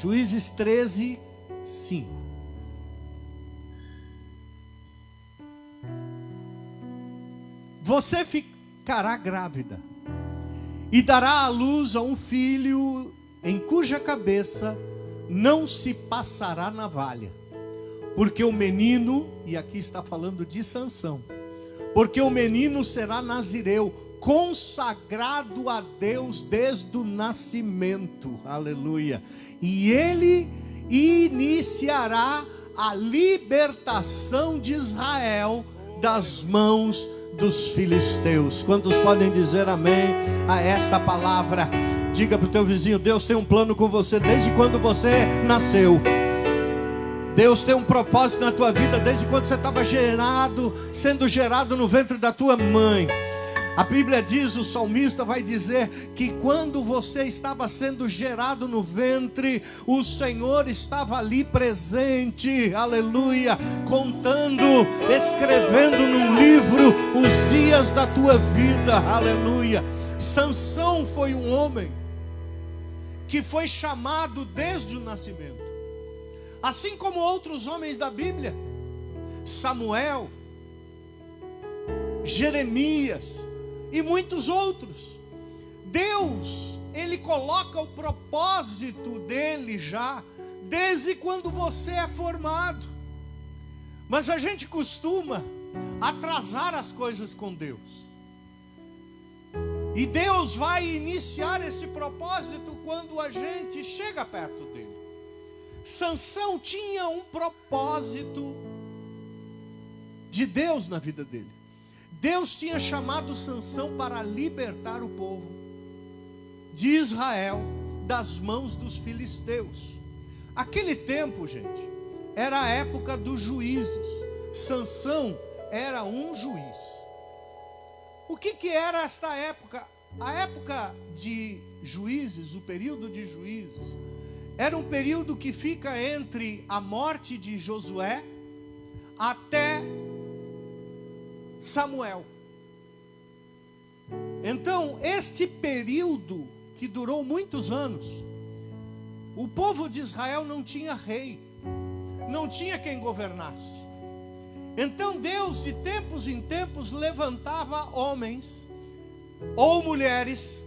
Juízes 13, 5. Você ficará grávida e dará à luz a um filho em cuja cabeça não se passará navalha, porque o menino, e aqui está falando de Sansão, porque o menino será nazireu, consagrado a Deus desde o nascimento, aleluia, e ele iniciará a libertação de Israel das mãos dos filisteus. Quantos podem dizer amém a esta palavra? Diga para o teu vizinho: Deus tem um plano com você desde quando você nasceu. Deus tem um propósito na tua vida desde quando você estava sendo gerado no ventre da tua mãe. A Bíblia diz, o salmista vai dizer que quando você estava sendo gerado no ventre, o Senhor estava ali presente, aleluia, contando, escrevendo num livro os dias da tua vida, aleluia. Sansão foi um homem que foi chamado desde o nascimento, assim como outros homens da Bíblia, Samuel, Jeremias e muitos outros. Deus, Ele coloca o propósito dele já, desde quando você é formado. Mas a gente costuma atrasar as coisas com Deus. E Deus vai iniciar esse propósito quando a gente chega perto dele. Sansão tinha um propósito de Deus na vida dele. Deus tinha chamado Sansão para libertar o povo de Israel das mãos dos filisteus. Aquele tempo, gente, era a época dos juízes. Sansão era um juiz. O que era esta época? A época de juízes, o período de juízes, era um período que fica entre a morte de Josué até Samuel. Então, este período que durou muitos anos, o povo de Israel não tinha rei, não tinha quem governasse. Então Deus, de tempos em tempos, levantava homens ou mulheres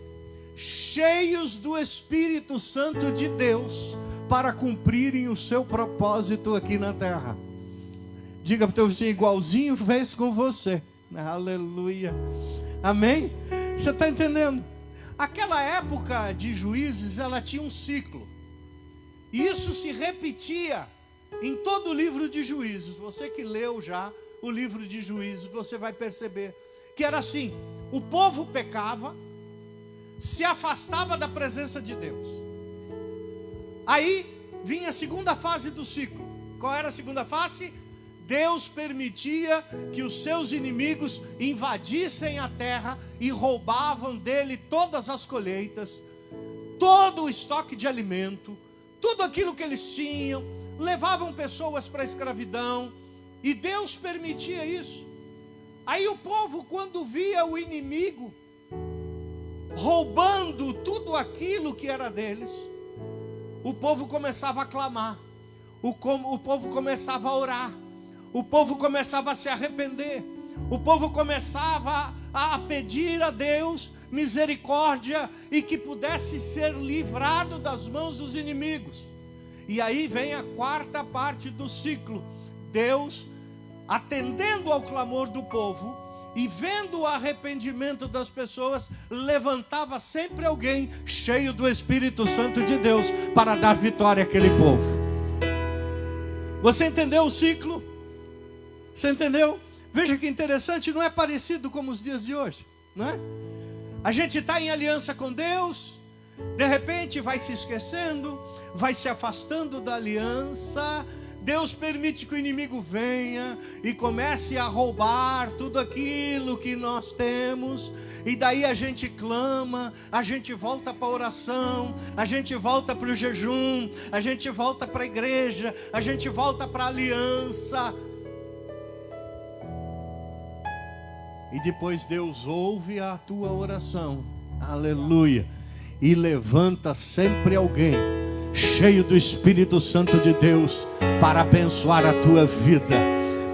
cheios do Espírito Santo de Deus para cumprirem o seu propósito aqui na terra. Diga para o teu vizinho: igualzinho fez com você. Aleluia. Amém? Você está entendendo? Aquela época de juízes, ela tinha um ciclo. E isso se repetia em todo o livro de Juízes. Você que leu já o livro de Juízes, você vai perceber que era assim: o povo pecava, se afastava da presença de Deus. Aí vinha a segunda fase do ciclo. Qual era a segunda fase? Deus permitia que os seus inimigos invadissem a terra e roubavam dele todas as colheitas, todo o estoque de alimento, tudo aquilo que eles tinham, levavam pessoas para a escravidão, e Deus permitia isso. Aí o povo, quando via o inimigo roubando tudo aquilo que era deles, o povo começava a clamar, o povo começava a orar, o povo começava a se arrepender, o povo começava a pedir a Deus misericórdia e que pudesse ser livrado das mãos dos inimigos. E aí vem a quarta parte do ciclo. Deus, atendendo ao clamor do povo e vendo o arrependimento das pessoas, levantava sempre alguém cheio do Espírito Santo de Deus para dar vitória àquele povo. Você entendeu o ciclo? Você entendeu? Veja que interessante, não é parecido como os dias de hoje, não é? A gente está em aliança com Deus, de repente vai se esquecendo, vai se afastando da aliança. Deus permite que o inimigo venha e comece a roubar tudo aquilo que nós temos. E daí a gente clama, a gente volta para a oração, a gente volta para o jejum, a gente volta para a igreja, a gente volta para a aliança. E depois Deus ouve a tua oração, aleluia, e levanta sempre alguém cheio do Espírito Santo de Deus, para abençoar a tua vida,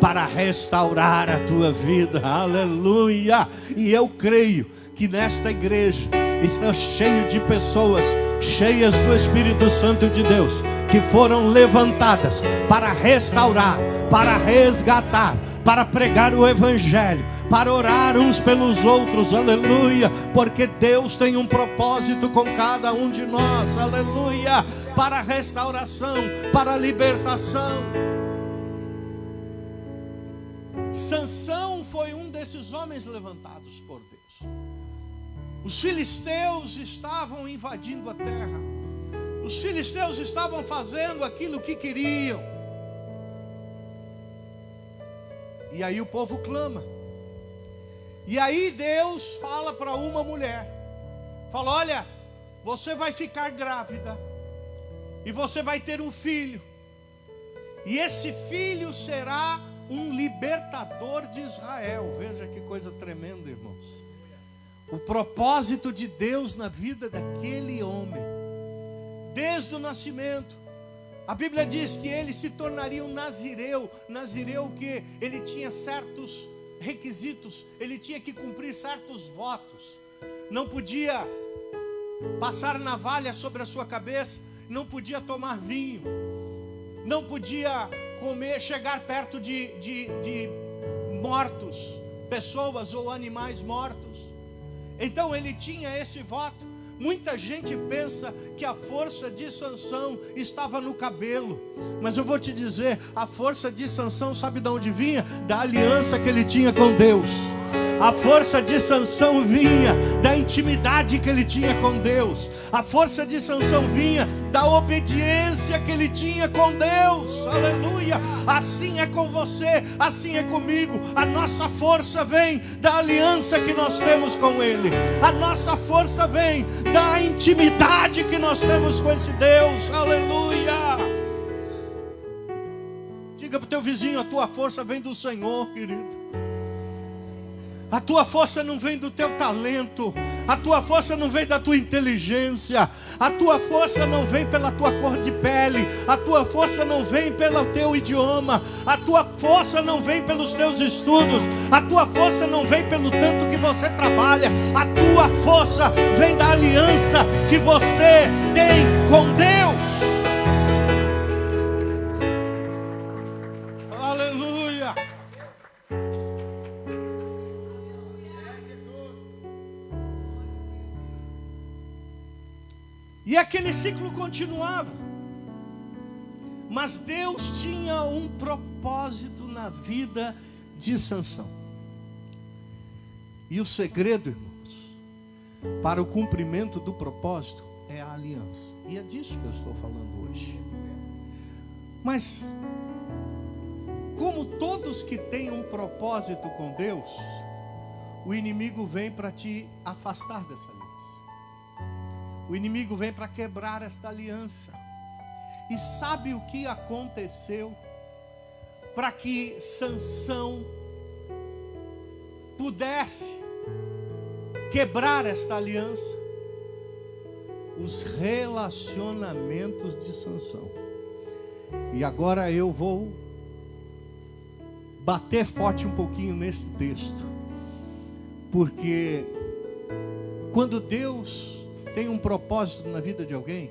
para restaurar a tua vida. Aleluia! E eu creio que nesta igreja está cheio de pessoas cheias do Espírito Santo de Deus, que foram levantadas para restaurar, para resgatar, para pregar o Evangelho, para orar uns pelos outros. Aleluia! Porque Deus tem um propósito com cada um de nós. Aleluia! Para restauração, para libertação. Sansão foi um desses homens levantados por Deus. Os filisteus estavam invadindo a terra. Os filisteus estavam fazendo aquilo que queriam. E aí o povo clama. E aí Deus fala para uma mulher. Fala: olha, você vai ficar grávida. E você vai ter um filho. E esse filho será um libertador de Israel. Veja que coisa tremenda, irmãos. O propósito de Deus na vida daquele homem, desde o nascimento. A Bíblia diz que ele se tornaria um nazireu. Nazireu que ele tinha certos requisitos, ele tinha que cumprir certos votos. Não podia passar navalha sobre a sua cabeça, não podia tomar vinho, não podia comer, chegar perto de mortos, pessoas ou animais mortos. Então ele tinha esse voto. Muita gente pensa que a força de Sansão estava no cabelo, mas eu vou te dizer, a força de Sansão sabe de onde vinha? Da aliança que ele tinha com Deus. A força de Sansão vinha da intimidade que ele tinha com Deus. A força de Sansão vinha da obediência que ele tinha com Deus. Aleluia! Assim é com você, assim é comigo. A nossa força vem da aliança que nós temos com Ele. A nossa força vem da intimidade que nós temos com esse Deus. Aleluia! Diga para o teu vizinho: a tua força vem do Senhor, querido. A tua força não vem do teu talento, a tua força não vem da tua inteligência, a tua força não vem pela tua cor de pele, a tua força não vem pelo teu idioma, a tua força não vem pelos teus estudos, a tua força não vem pelo tanto que você trabalha, a tua força vem da aliança que você tem com Deus. Aleluia! E aquele ciclo continuava. Mas Deus tinha um propósito na vida de Sansão. E o segredo, irmãos, para o cumprimento do propósito é a aliança. E é disso que eu estou falando hoje. Mas, como todos que têm um propósito com Deus, o inimigo vem para te afastar dessa aliança. O inimigo vem para quebrar esta aliança. E sabe o que aconteceu para que Sansão pudesse quebrar esta aliança? Os relacionamentos de Sansão. E agora eu vou bater forte um pouquinho nesse texto, porque quando Deus tem um propósito na vida de alguém,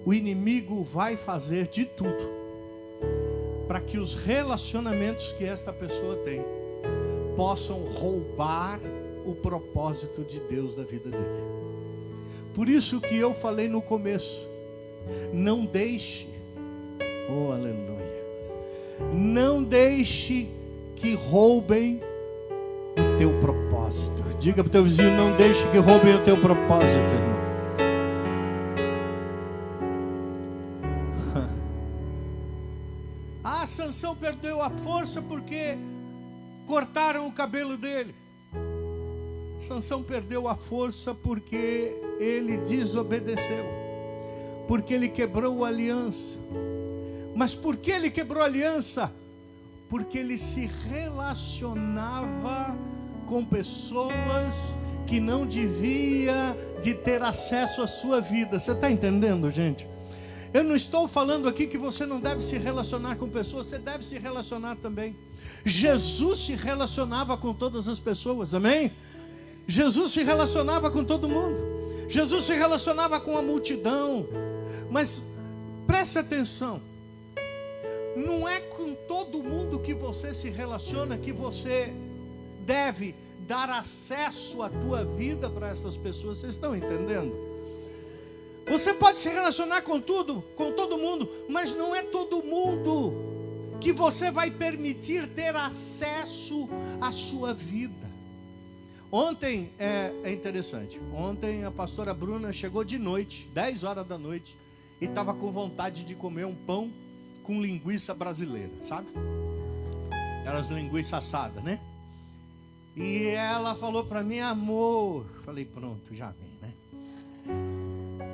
o inimigo vai fazer de tudo para que os relacionamentos que esta pessoa tem possam roubar o propósito de Deus da vida dele. Por isso que eu falei no começo, não deixe, oh aleluia, não deixe que roubem o teu propósito. Diga para o teu vizinho: não deixe que roubem o teu propósito, irmão. Sansão perdeu a força porque cortaram o cabelo dele. Sansão perdeu a força porque ele desobedeceu, porque ele quebrou a aliança. Mas por que ele quebrou a aliança? Porque ele se relacionava com pessoas que não devia de ter acesso à sua vida. Você está entendendo, gente? Eu não estou falando aqui que você não deve se relacionar com pessoas, você deve se relacionar também. Jesus se relacionava com todas as pessoas, amém? Jesus se relacionava com todo mundo. Jesus se relacionava com a multidão. Mas preste atenção, não é com todo mundo que você se relaciona que você deve dar acesso à tua vida para essas pessoas. Vocês estão entendendo? Você pode se relacionar com tudo, com todo mundo, mas não é todo mundo que você vai permitir ter acesso à sua vida. Ontem, é interessante, ontem a pastora Bruna chegou de noite, 10 horas da noite, e estava com vontade de comer um pão com linguiça brasileira, sabe? Aquelas linguiças assadas, né? E ela falou para mim, amor. Falei, pronto, já vem, né?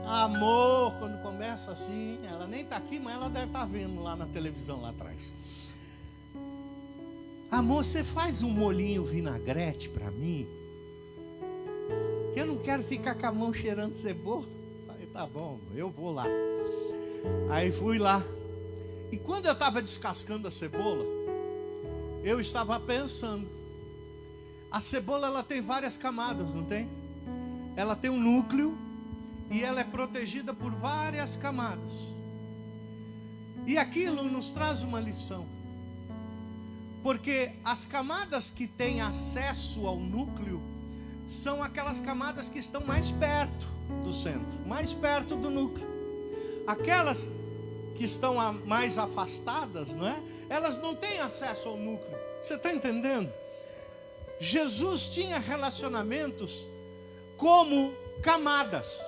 Amor, quando começa assim, ela nem está aqui, mas ela deve estar vendo lá na televisão, lá atrás. Amor, você faz um molhinho vinagrete para mim? Eu não quero ficar com a mão cheirando cebola. Falei, tá bom, eu vou lá. Aí fui lá. E quando eu estava descascando a cebola, eu estava pensando. A cebola, ela tem várias camadas, não tem? Ela tem um núcleo e ela é protegida por várias camadas. E aquilo nos traz uma lição. Porque as camadas que têm acesso ao núcleo são aquelas camadas que estão mais perto do centro, mais perto do núcleo. Aquelas que estão mais afastadas, não é? Elas não têm acesso ao núcleo. Você está entendendo? Jesus tinha relacionamentos como camadas.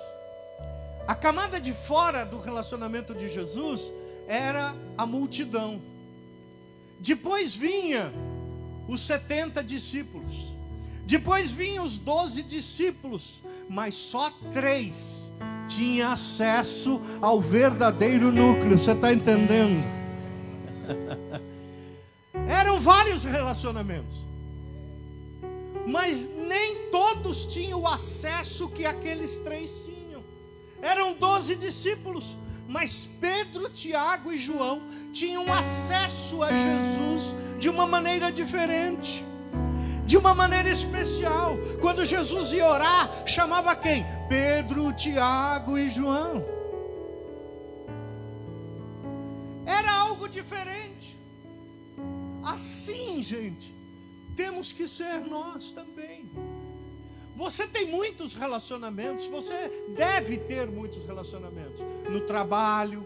A camada de fora do relacionamento de Jesus era a multidão. Depois vinha os 70 discípulos. Depois vinham os 12 discípulos. Mas só 3 tinham acesso ao verdadeiro núcleo. Você está entendendo? Eram vários relacionamentos. Mas nem todos tinham o acesso que aqueles 3 tinham. Eram 12 discípulos. Mas Pedro, Tiago e João tinham acesso a Jesus de uma maneira diferente, de uma maneira especial. Quando Jesus ia orar, chamava quem? Pedro, Tiago e João. Era algo diferente. Assim, gente, temos que ser nós também. Você tem muitos relacionamentos, você deve ter muitos relacionamentos no trabalho,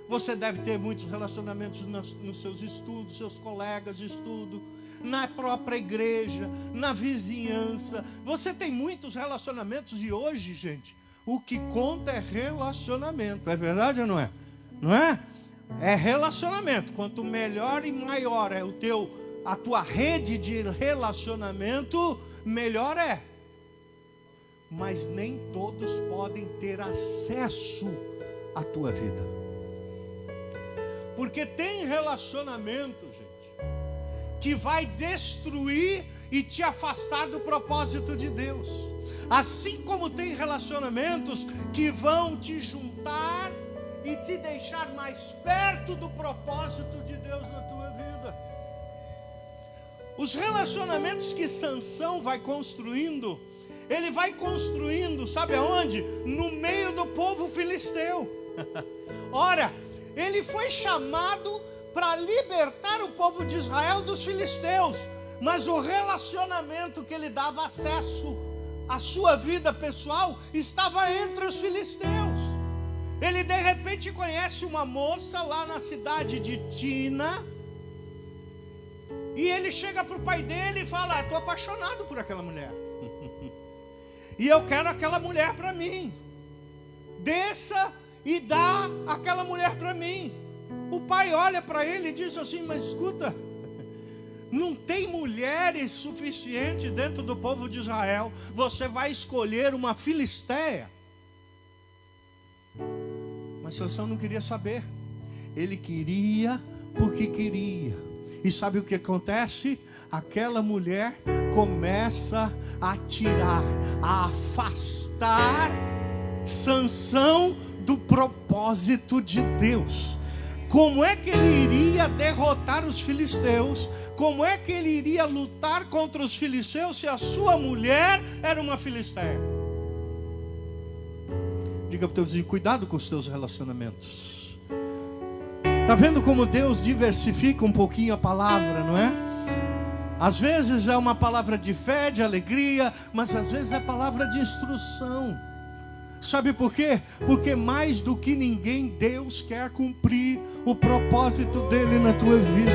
você deve ter muitos relacionamentos nos seus estudos, seus colegas de estudo, na própria igreja, na vizinhança. Você tem muitos relacionamentos e hoje, gente, o que conta é relacionamento. É verdade ou não é? Não é? É relacionamento. Quanto melhor e maior é a tua rede de relacionamento, melhor é. Mas nem todos podem ter acesso à tua vida. Porque tem relacionamento, gente, que vai destruir e te afastar do propósito de Deus. Assim como tem relacionamentos que vão te juntar e te deixar mais perto do propósito de Deus na tua vida. Os relacionamentos que Sansão vai construindo, ele vai construindo, sabe aonde? No meio do povo filisteu. Ora, ele foi chamado para libertar o povo de Israel dos filisteus. Mas o relacionamento que ele dava acesso à sua vida pessoal estava entre os filisteus. Ele de repente conhece uma moça lá na cidade de Tina. E ele chega para o pai dele e fala: estou apaixonado por aquela mulher. E eu quero aquela mulher para mim. Desça e dá aquela mulher para mim. O pai olha para ele e diz assim: mas escuta, não tem mulheres suficientes dentro do povo de Israel. Você vai escolher uma filisteia? Mas Sansão não queria saber. Ele queria porque queria. E sabe o que acontece? Aquela mulher começa a tirar, a afastar Sansão do propósito de Deus. Como é que ele iria derrotar os filisteus? Como é que ele iria lutar contra os filisteus se a sua mulher era uma filisteia? Diga para o teu vizinho, cuidado com os teus relacionamentos. Está vendo como Deus diversifica um pouquinho a palavra, não é? Às vezes é uma palavra de fé, de alegria, mas às vezes é palavra de instrução. Sabe por quê? Porque mais do que ninguém, Deus quer cumprir o propósito dele na tua vida.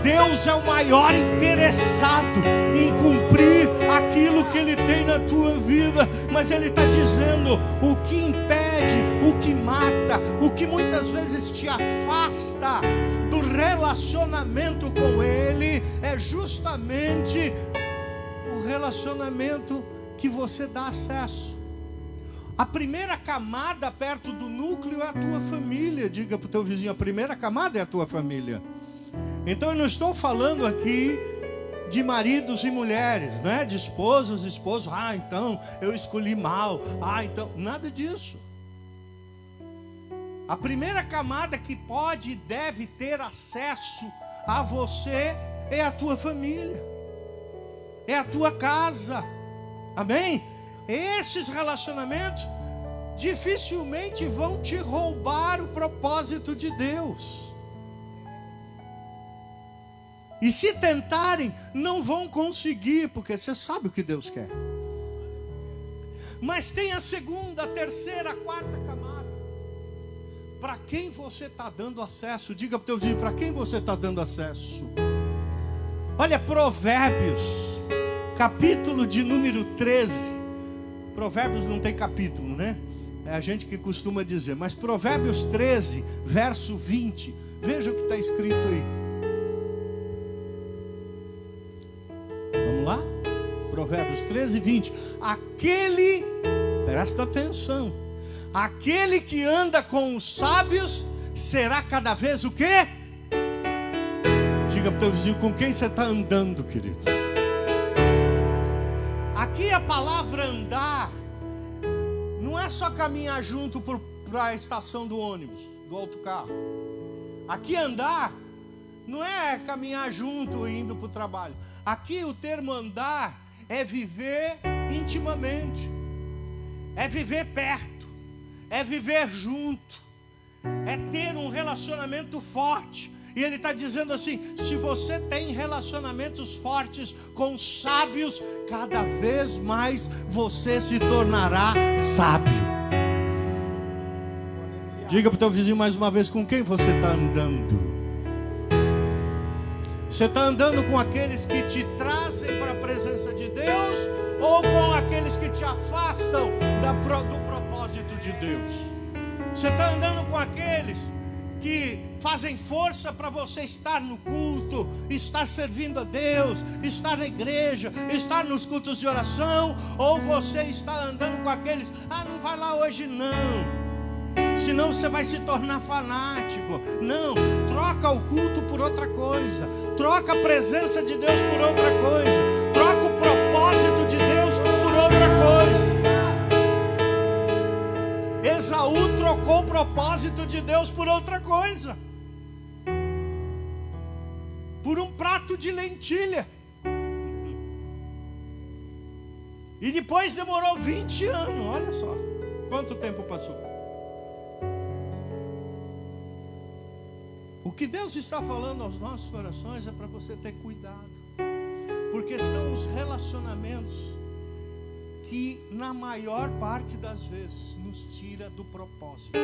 Deus é o maior interessado em cumprir aquilo que Ele tem na tua vida. Mas Ele está dizendo, o que impede, o que mata, o que muitas vezes te afasta do relacionamento com Ele, é justamente o relacionamento que você dá acesso. A primeira camada perto do núcleo é a tua família. Diga para o teu vizinho, a primeira camada é a tua família. Então eu não estou falando aqui de maridos e mulheres, né? De esposas e esposos. Ah, então eu escolhi mal. Ah, então... Nada disso. A primeira camada que pode e deve ter acesso a você é a tua família. É a tua casa. Amém? Esses relacionamentos dificilmente vão te roubar o propósito de Deus. E se tentarem, não vão conseguir, porque você sabe o que Deus quer. Mas tem a segunda, a terceira, a quarta camada. Para quem você está dando acesso? Diga para o teu vizinho, para quem você está dando acesso? Olha, Provérbios, capítulo de número 13. Provérbios não tem capítulo, né? É a gente que costuma dizer. Mas Provérbios 13, verso 20. Veja o que está escrito aí. Vamos lá? Provérbios 13, 20. Presta atenção. Aquele que anda com os sábios será cada vez o quê? Diga para o teu vizinho, com quem você está andando, querido? Aqui a palavra andar não é só caminhar junto para a estação do ônibus, do autocarro. Aqui andar não é caminhar junto e indo para o trabalho. Aqui o termo andar é viver intimamente, é viver perto, é viver junto, é ter um relacionamento forte. E ele está dizendo assim, se você tem relacionamentos fortes com sábios, cada vez mais você se tornará sábio. Diga para o teu vizinho mais uma vez, com quem você está andando? Você está andando com aqueles que te trazem para a presença de Deus, ou com aqueles que te afastam do propósito de Deus? Você está andando com aqueles que fazem força para você estar no culto, estar servindo a Deus, estar na igreja, estar nos cultos de oração, ou você está andando com aqueles, não vai lá hoje não, senão você vai se tornar fanático. Não, troca o culto por outra coisa, troca a presença de Deus por outra coisa, troca o propósito de Deus por outra coisa. Esaú trocou o propósito de Deus por outra coisa, por um prato de lentilha. E depois demorou 20 anos, olha só quanto tempo passou. O que Deus está falando aos nossos corações é para você ter cuidado, porque são os relacionamentos que na maior parte das vezes nos tira do propósito.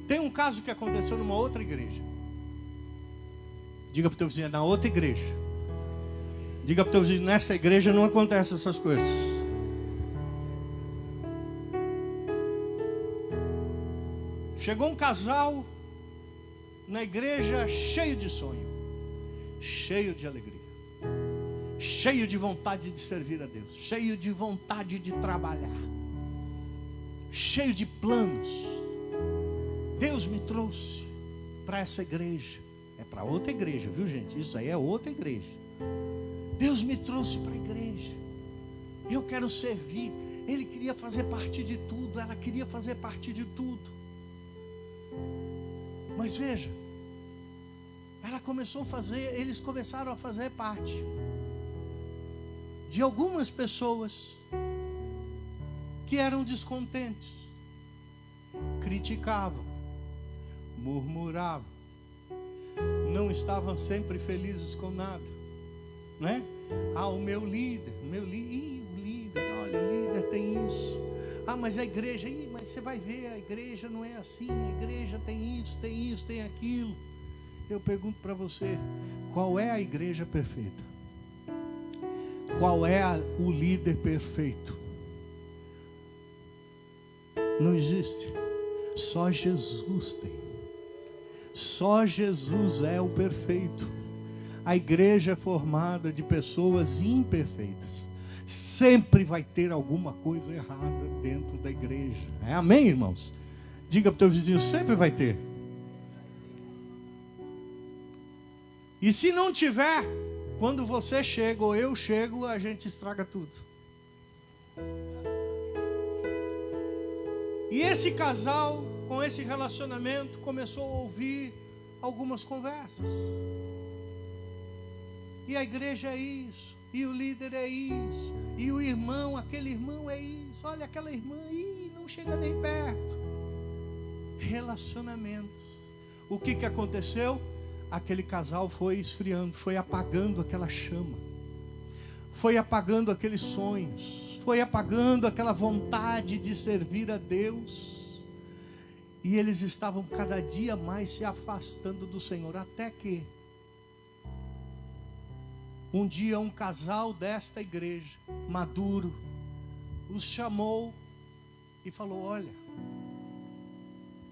Tem um caso que aconteceu numa outra igreja. Diga para o teu vizinho, é na outra igreja. Diga para o teu vizinho, nessa igreja não acontecem essas coisas. Chegou um casal na igreja cheio de sonho, cheio de alegria, cheio de vontade de servir a Deus, cheio de vontade de trabalhar, cheio de planos. Deus me trouxe para essa igreja. É para outra igreja, viu gente? Isso aí é outra igreja. Deus me trouxe para a igreja. Eu quero servir, Ele queria fazer parte de tudo, ela queria fazer parte de tudo. Mas veja, eles começaram a fazer parte de algumas pessoas que eram descontentes, criticavam, murmuravam, não estavam sempre felizes com nada, né? O meu líder, o líder, olha, o líder tem isso. Mas a igreja, mas você vai ver, a igreja não é assim, a igreja tem isso, tem aquilo. Eu pergunto para você, qual é a igreja perfeita? Qual é o líder perfeito? Não existe. Só Jesus tem. Só Jesus é o perfeito. A igreja é formada de pessoas imperfeitas. Sempre vai ter alguma coisa errada dentro da igreja. Amém, irmãos? Diga para o teu vizinho, sempre vai ter. E se não tiver, quando você chega ou eu chego, a gente estraga tudo. E esse casal, com esse relacionamento, começou a ouvir algumas conversas. E a igreja é isso, e o líder é isso, e o irmão, aquele irmão é isso, olha aquela irmã, não chega nem perto. Relacionamentos. O que aconteceu? Aquele casal foi esfriando, foi apagando aquela chama, foi apagando aqueles sonhos, foi apagando aquela vontade de servir a Deus, e eles estavam cada dia mais se afastando do Senhor, até que um dia um casal desta igreja, maduro, os chamou e falou: olha,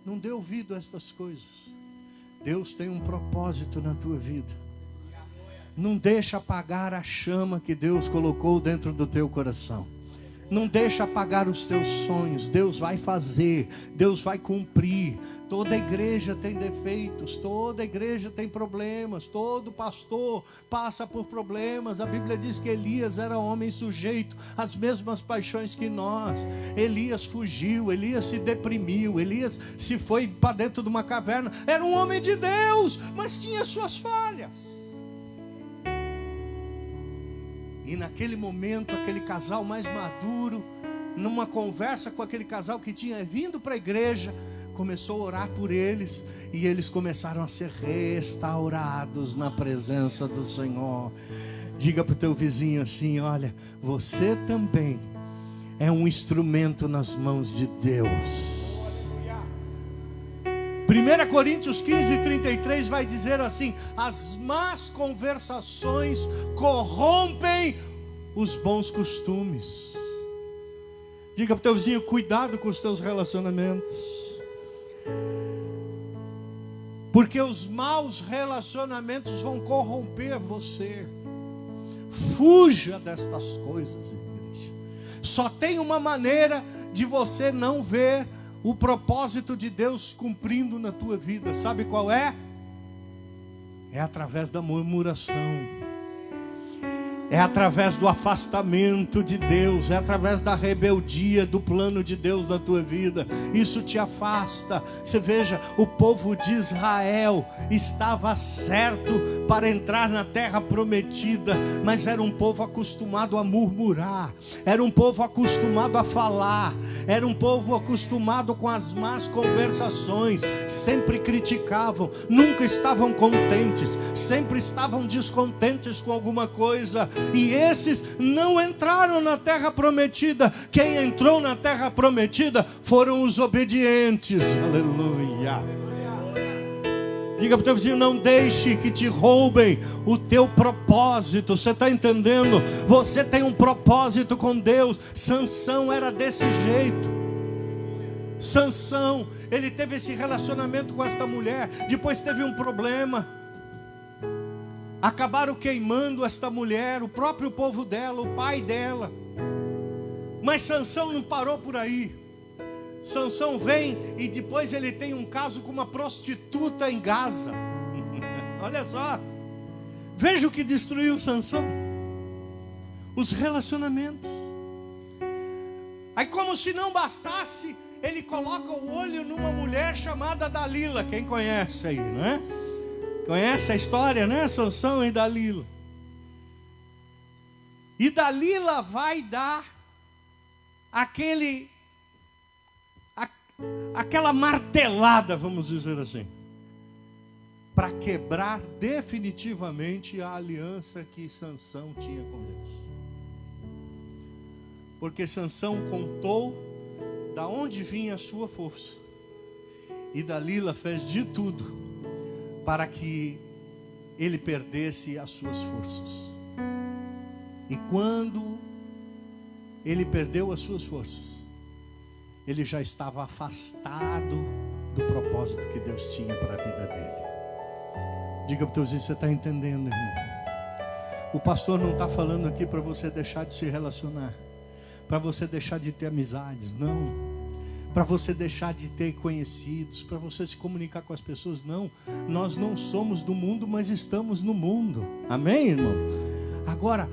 não dê ouvido a estas coisas. Deus tem um propósito na tua vida. Não deixa apagar a chama que Deus colocou dentro do teu coração. Não deixa apagar os teus sonhos. Deus vai fazer, Deus vai cumprir. Toda igreja tem defeitos, toda igreja tem problemas, todo pastor passa por problemas. A Bíblia diz que Elias era homem sujeito às mesmas paixões que nós. Elias fugiu, Elias se deprimiu, Elias se foi para dentro de uma caverna. Era um homem de Deus, mas tinha suas falhas. E naquele momento, aquele casal mais maduro, numa conversa com aquele casal que tinha vindo para a igreja, começou a orar por eles, e eles começaram a ser restaurados na presença do Senhor. Diga para o teu vizinho assim: olha, você também é um instrumento nas mãos de Deus. 1 Coríntios 15:33 vai dizer assim: as más conversações corrompem os bons costumes. Diga para o teu vizinho: cuidado com os teus relacionamentos, porque os maus relacionamentos vão corromper você. Fuja destas coisas, igreja. Só tem uma maneira de você não ver o propósito de Deus cumprindo na tua vida. Sabe qual é? É através da murmuração. É através do afastamento de Deus, é através da rebeldia do plano de Deus na tua vida. Isso te afasta. Você veja, o povo de Israel estava certo para entrar na terra prometida, mas era um povo acostumado a murmurar, era um povo acostumado a falar, era um povo acostumado com as más conversações, sempre criticavam, nunca estavam contentes, sempre estavam descontentes com alguma coisa. E esses não entraram na terra prometida. Quem entrou na terra prometida foram os obedientes. Aleluia. Diga para o teu vizinho: não deixe que te roubem o teu propósito. Você está entendendo? Você tem um propósito com Deus. Sansão era desse jeito. Sansão, ele teve esse relacionamento com esta mulher, depois teve um problema. Acabaram queimando esta mulher, o próprio povo dela, o pai dela. Mas Sansão não parou por aí. Sansão vem e depois ele tem um caso com uma prostituta em Gaza. Olha só. Veja o que destruiu Sansão. Os relacionamentos. Aí, como se não bastasse, ele coloca o olho numa mulher chamada Dalila. Quem conhece aí, não é? Conhece a história, né? Sansão e Dalila. E Dalila vai dar aquela martelada, vamos dizer assim, para quebrar definitivamente a aliança que Sansão tinha com Deus. Porque Sansão contou da onde vinha a sua força. E Dalila fez de tudo para que ele perdesse as suas forças. E quando ele perdeu as suas forças, ele já estava afastado do propósito que Deus tinha para a vida dele. Diga para o teu vizinho, você está entendendo, irmão? O pastor não está falando aqui para você deixar de se relacionar, para você deixar de ter amizades, não. Para você deixar de ter conhecidos, para você se comunicar com as pessoas, não. Nós não somos do mundo, mas estamos no mundo. Amém, irmão? Agora,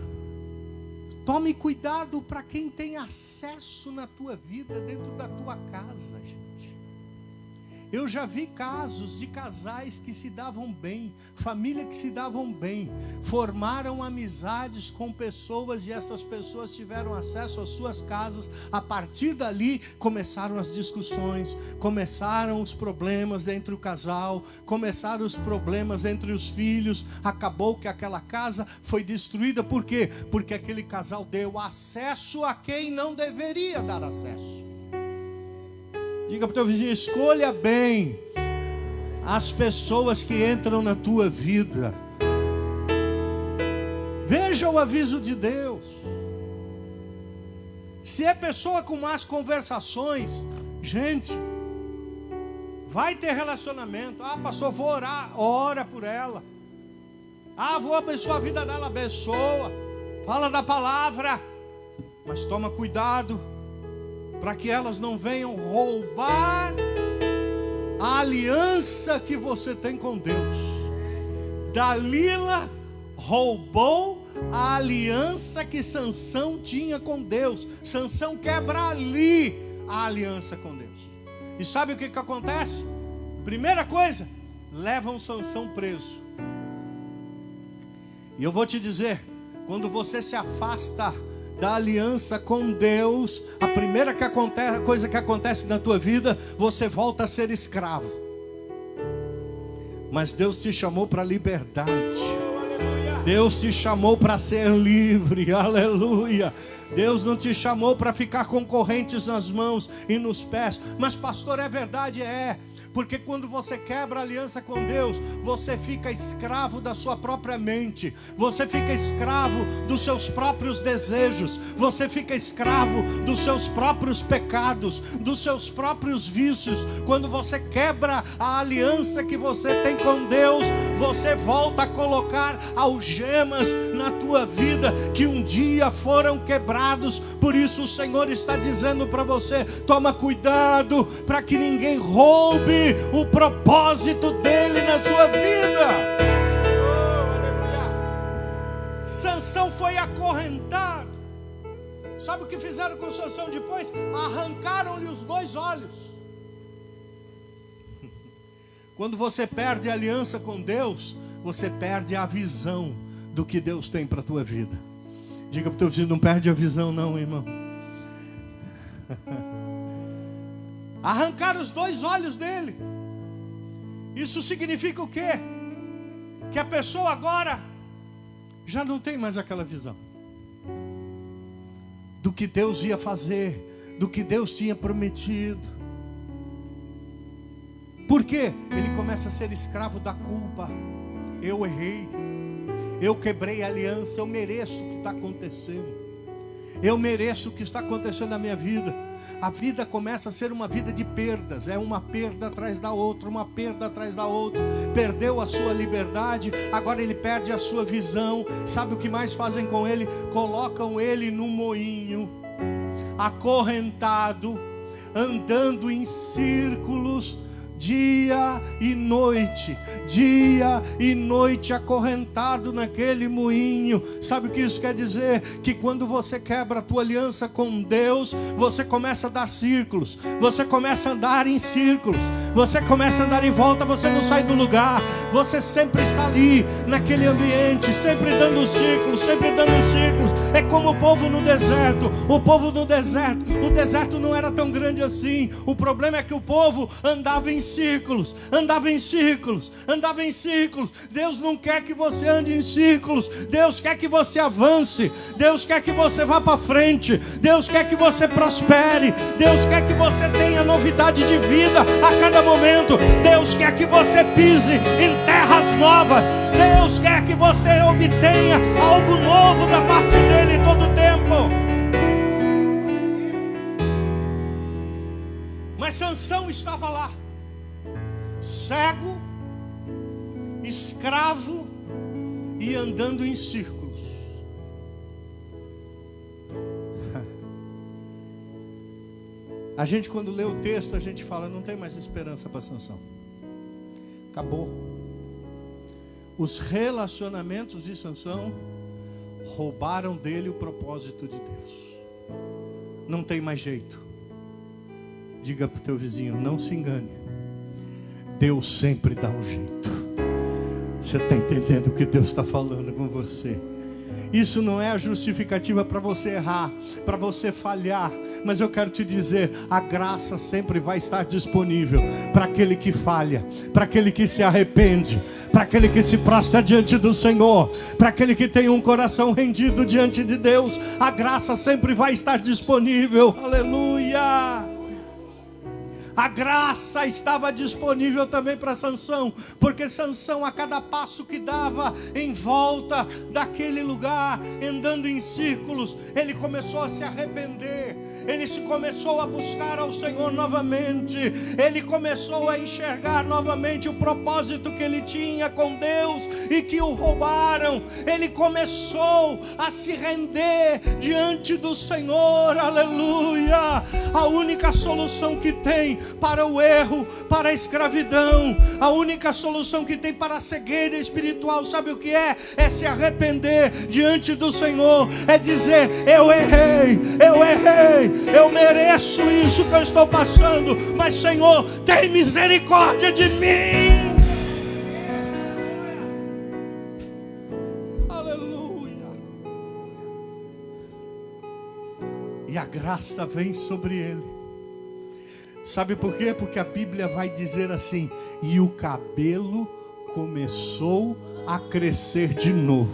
tome cuidado para quem tem acesso na tua vida, dentro da tua casa, gente. Eu já vi casos de casais que se davam bem, família que se davam bem, formaram amizades com pessoas e essas pessoas tiveram acesso às suas casas. A partir dali começaram as discussões, começaram os problemas entre o casal, começaram os problemas entre os filhos. Acabou que aquela casa foi destruída. Por quê? Porque aquele casal deu acesso a quem não deveria dar acesso. Diga para o teu vizinho, escolha bem as pessoas que entram na tua vida. Veja o aviso de Deus. Se é pessoa com más conversações, gente, vai ter relacionamento. Ah, pastor, vou orar, ora por ela. Ah, vou abençoar a vida dela, abençoa. Fala da palavra, mas toma cuidado para que elas não venham roubar a aliança que você tem com Deus. Dalila roubou a aliança que Sansão tinha com Deus. Sansão quebra ali a aliança com Deus. E sabe o que acontece? Primeira coisa, levam Sansão preso. E eu vou te dizer, quando você se afasta da aliança com Deus, a primeira coisa que acontece na tua vida, você volta a ser escravo. Mas Deus te chamou para a liberdade. Deus te chamou para ser livre, aleluia. Deus não te chamou para ficar com correntes nas mãos e nos pés. Mas pastor, é verdade? É. Porque quando você quebra a aliança com Deus, você fica escravo da sua própria mente, você fica escravo dos seus próprios desejos, você fica escravo dos seus próprios pecados, dos seus próprios vícios. Quando você quebra a aliança que você tem com Deus, você volta a colocar algemas na tua vida que um dia foram quebrados. Por isso o Senhor está dizendo para você, toma cuidado para que ninguém roube o propósito dele na sua vida. Sansão foi acorrentado. Sabe o que fizeram com Sansão depois? Arrancaram-lhe os 2 olhos. Quando você perde a aliança com Deus, você perde a visão do que Deus tem para a tua vida. Diga para o teu filho, não perde a visão não, irmão. Arrancaram os 2 olhos dele. Isso significa o quê? Que a pessoa agora já não tem mais aquela visão do que Deus ia fazer, do que Deus tinha prometido. Por quê? Ele começa a ser escravo da culpa. Eu errei, eu quebrei a aliança, eu mereço o que está acontecendo, eu mereço o que está acontecendo na minha vida. A vida começa a ser uma vida de perdas, é uma perda atrás da outra, uma perda atrás da outra. Perdeu a sua liberdade, agora ele perde a sua visão. Sabe o que mais fazem com ele? Colocam ele num moinho, acorrentado, andando em círculos dia e noite acorrentado naquele moinho. Sabe o que isso quer dizer? Que quando você quebra a tua aliança com Deus, você começa a dar círculos, você começa a andar em círculos, você começa a andar em volta, você não sai do lugar, você sempre está ali, naquele ambiente, sempre dando círculos, sempre dando círculos. É como o povo no deserto. O deserto não era tão grande assim. O problema é que o povo andava em círculos. Deus não quer que você ande em círculos. Deus quer que você avance. Deus quer que você vá para frente. Deus quer que você prospere. Deus quer que você tenha novidade de vida a cada momento. Deus quer que você pise em terras novas. Deus quer que você obtenha algo novo da parte dele todo o tempo. Mas Sansão estava lá, cego, escravo e andando em círculos. A gente, quando lê o texto, a gente fala: não tem mais esperança para Sansão. Acabou. Os relacionamentos de Sansão roubaram dele o propósito de Deus. Não tem mais jeito. Diga para o teu vizinho: não se engane, Deus sempre dá um jeito. Você está entendendo o que Deus está falando com você? Isso não é a justificativa para você errar, para você falhar. Mas eu quero te dizer, a graça sempre vai estar disponível para aquele que falha, para aquele que se arrepende, para aquele que se prostra diante do Senhor, para aquele que tem um coração rendido diante de Deus. A graça sempre vai estar disponível. Aleluia! A graça estava disponível também para Sansão, porque Sansão, a cada passo que dava em volta daquele lugar, andando em círculos, ele começou a se arrepender, ele se começou a buscar ao Senhor novamente, ele começou a enxergar novamente o propósito que ele tinha com Deus e que o roubaram. Ele começou a se render diante do Senhor. Aleluia! A única solução que tem para o erro, para a escravidão, a única solução que tem para a cegueira espiritual, sabe o que é? É se arrepender diante do Senhor, é dizer: eu errei, eu mereço isso que eu estou passando, mas Senhor, tem misericórdia de mim. Aleluia. E a graça vem sobre ele. Sabe por quê? Porque a Bíblia vai dizer assim: e o cabelo começou a crescer de novo.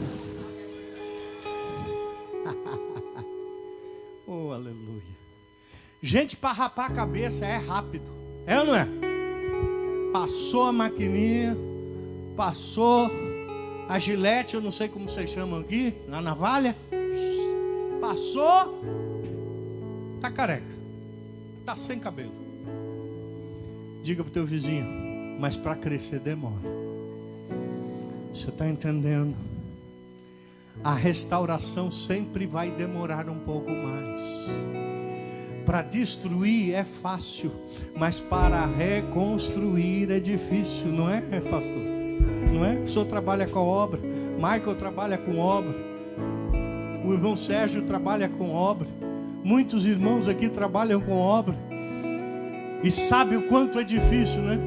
Oh, aleluia. Gente, para rapar a cabeça é rápido, é ou não é? Passou a maquininha, passou a gilete, eu não sei como vocês chamam aqui, na navalha, passou, tá careca, tá sem cabelo. Diga para o teu vizinho: mas para crescer demora. Você está entendendo? A restauração sempre vai demorar um pouco mais. Para destruir é fácil, mas para reconstruir é difícil, não é, pastor? Não é? O senhor trabalha com a obra, Michael trabalha com obra, o irmão Sérgio trabalha com obra, muitos irmãos aqui trabalham com obra. E sabe o quanto é difícil, né?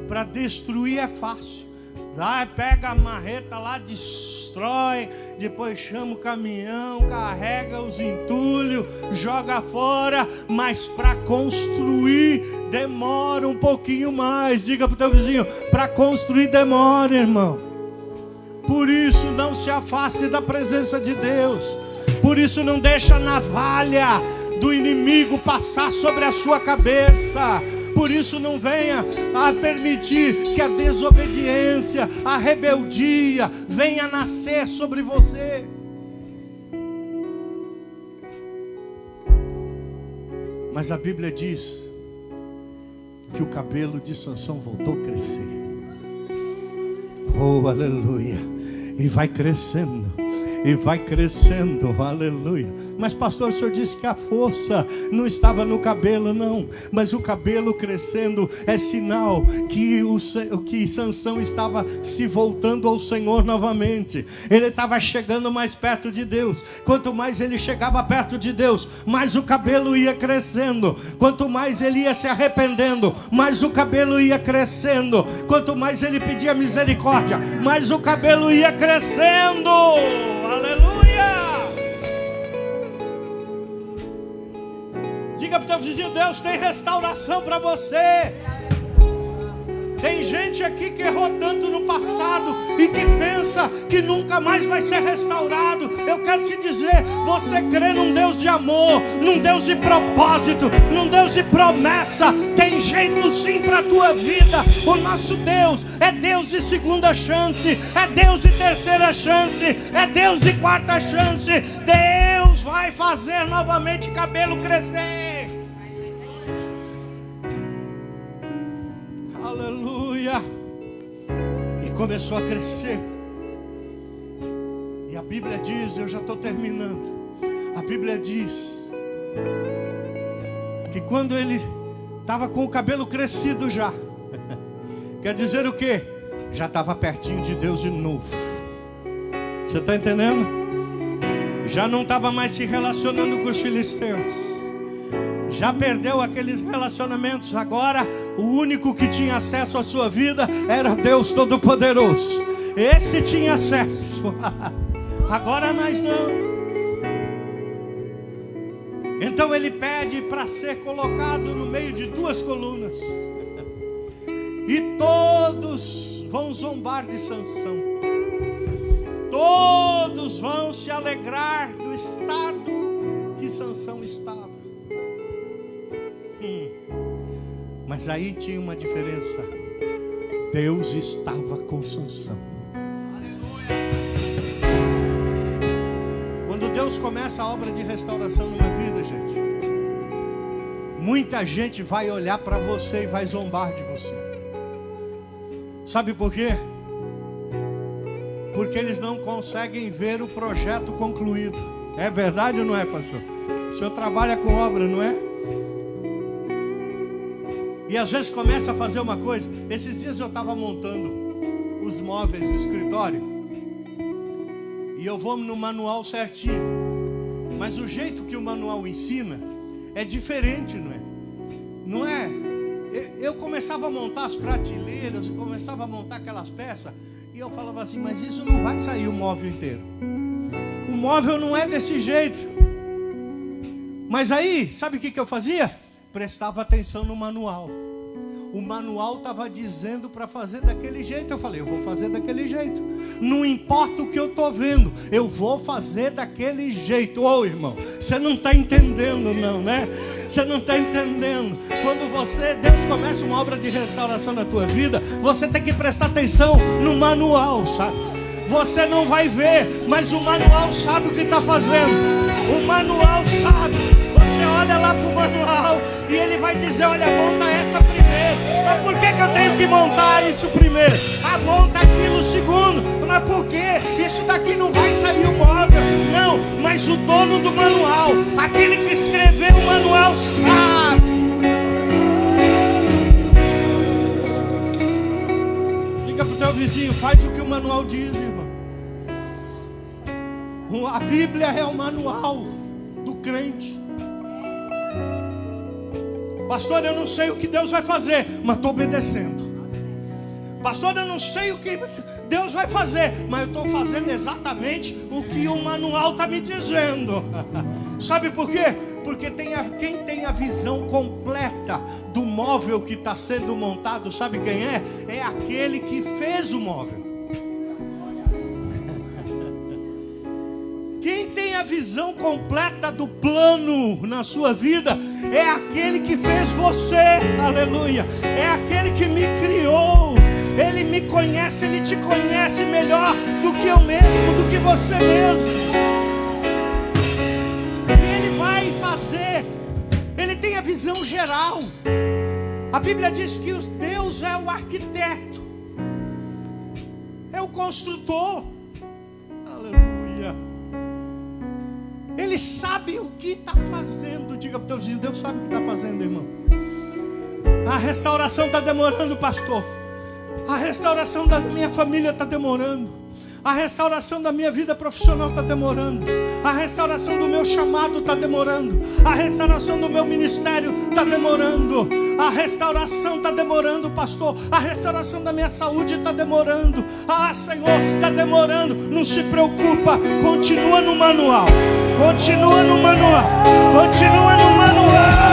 Para destruir é fácil. Lá pega a marreta lá, destrói, depois chama o caminhão, carrega os entulhos, joga fora. Mas para construir demora um pouquinho mais. Diga para o teu vizinho: para construir demora, irmão. Por isso não se afaste da presença de Deus. Por isso não deixa a navalha do inimigo passar sobre a sua cabeça. Por isso não venha a permitir que a desobediência, a rebeldia venha nascer sobre você. Mas a Bíblia diz que o cabelo de Sansão voltou a crescer. Oh, aleluia! E vai crescendo. e vai crescendo, aleluia. Mas pastor, o senhor disse que a força não estava no cabelo, não. Mas o cabelo crescendo é sinal que Sansão estava se voltando ao Senhor novamente. Ele estava chegando mais perto de Deus. Quanto mais ele chegava perto de Deus, mais o cabelo ia crescendo. Quanto mais ele ia se arrependendo, mais o cabelo ia crescendo. Quanto mais ele pedia misericórdia, mais o cabelo ia crescendo. Aleluia! Diga para o teu vizinho: Deus tem restauração para você. Tem gente aqui que errou tanto no passado e que pensa que nunca mais vai ser restaurado. Eu quero te dizer, você crê num Deus de amor, num Deus de propósito, num Deus de promessa. Tem jeito sim para a tua vida. O nosso Deus é Deus de segunda chance, é Deus de terceira chance, é Deus de quarta chance. Deus vai fazer novamente cabelo crescer. Aleluia. E começou a crescer. E a Bíblia diz, eu já estou terminando. A Bíblia diz que quando ele estava com o cabelo crescido já, quer dizer o quê? Já estava pertinho de Deus de novo. Você está entendendo? Já não estava mais se relacionando com os filisteus. Já perdeu aqueles relacionamentos. Agora o único que tinha acesso à sua vida era Deus Todo-Poderoso. Esse tinha acesso. Agora nós não. Então ele pede para ser colocado no meio de duas colunas. E todos vão zombar de Sansão. Todos vão se alegrar do estado que Sansão estava. Mas aí tinha uma diferença. Deus estava com Sansão. Quando Deus começa a obra de restauração numa vida, gente, muita gente vai olhar para você e vai zombar de você. Sabe por quê? Porque eles não conseguem ver o projeto concluído. É verdade ou não é, pastor? O senhor trabalha com obra, não é? E às vezes começa a fazer uma coisa. Esses dias eu estava montando os móveis do escritório. E eu vou no manual certinho. Mas o jeito que o manual ensina é diferente, não é? Não é? Eu começava a montar as prateleiras, eu começava a montar aquelas peças. E eu falava assim, mas isso não vai sair o móvel inteiro. O móvel não é desse jeito. Mas aí, sabe o que eu fazia? Prestava atenção no manual. O manual estava dizendo para fazer daquele jeito. Eu falei, eu vou fazer daquele jeito. Não importa o que eu estou vendo, eu vou fazer daquele jeito. Ô irmão, você não está entendendo não, né? Você não está entendendo. Quando Deus começa uma obra de restauração na tua vida, você tem que prestar atenção no manual, sabe? Você não vai ver, mas o manual sabe o que está fazendo. O manual sabe. Você olha lá para o manual e ele vai dizer, olha, monta essa primeiro. Mas por que eu tenho que montar isso primeiro? Monta aquilo segundo. Mas por quê? Isso daqui não vai sair o móvel. Não, mas o dono do manual, aquele que escreveu o manual, sabe. Diga para o teu vizinho, faz o que o manual diz, irmão. A Bíblia é o manual do crente. Pastor, eu não sei o que Deus vai fazer, mas estou obedecendo. Pastor, eu não sei o que Deus vai fazer, mas eu estou fazendo exatamente o que o manual está me dizendo. Sabe por quê? Porque quem tem a visão completa do móvel que está sendo montado, sabe quem é? É aquele que fez o móvel. Quem tem a visão completa do plano na sua vida é aquele que fez você, aleluia. É aquele que me criou. Ele me conhece, ele te conhece melhor do que eu mesmo, do que você mesmo. E ele vai fazer, ele tem a visão geral. A Bíblia diz que Deus é o arquiteto, é o construtor, aleluia. Ele sabe o que está fazendo. Diga para o teu vizinho, Deus sabe o que está fazendo, irmão. A restauração está demorando, pastor. A restauração da minha família está demorando. A restauração da minha vida profissional está demorando. A restauração do meu chamado está demorando. A restauração do meu ministério está demorando. A restauração está demorando, pastor. A restauração da minha saúde está demorando. Ah, Senhor, está demorando. Não se preocupa, continua no manual. Continua no manual. Continua no manual.